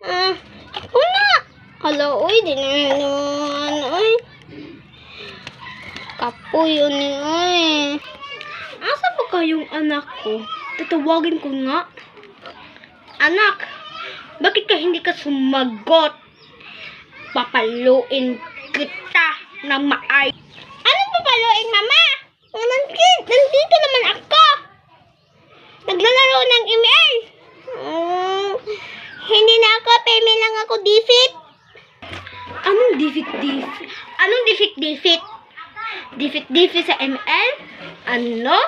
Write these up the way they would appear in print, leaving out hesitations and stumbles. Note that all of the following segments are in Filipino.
Una! Hala, uy, di naman, uy. Kapoy yun uy. Asa ba kayong anak ko? Tatawagin ko nga. Anak, bakit ka hindi ka sumagot? Papaluin kita ng maay. Anong papaluin, mama? Nandito naman ako. Naglalaro ng email. Hindi na ako, peme lang ako defeat. Anong defeat? Anong defeat? Defeat sa ML? Ano?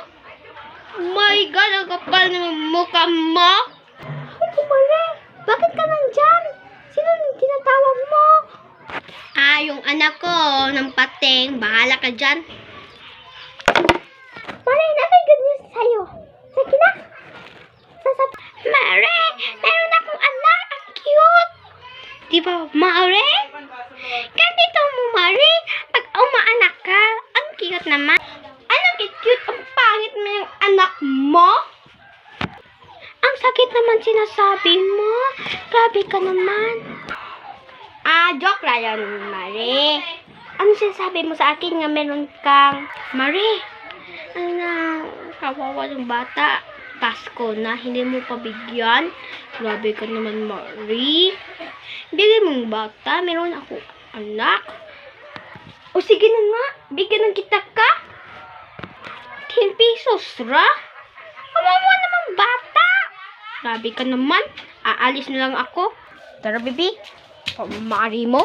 My God, ang kapal ng mukha mo. Ay, kumali. Bakit ka nandyan? Sino yung tinatawag mo? Yung anak ko ng pating. Bahala ka dyan. Mare, nakay ganyan sa'yo. Sige na. Mare, meron akong anak. Ang cute. Diba, Mare? Ganito mo, Mare. Pag umaanak ka, ang cute naman. Anong cute? Ang pangit mo yung anak mo? Ang sakit naman sinasabi mo. Grabe ka naman. Joke lang yan, Mare. Ano sinasabi mo sa akin nga meron kang... Mare, kawawa ng bata. Pasko na, hindi mo pabigyan. Grabe ka naman, Mare. Bigyan mong bata, meron ako anak. O sige na nga, bigyan ng kita ka. 10 pesos, ra? Kawawa naman bata. Grabe ka naman. Aalis na lang ako. Tara, baby. Pamari mo.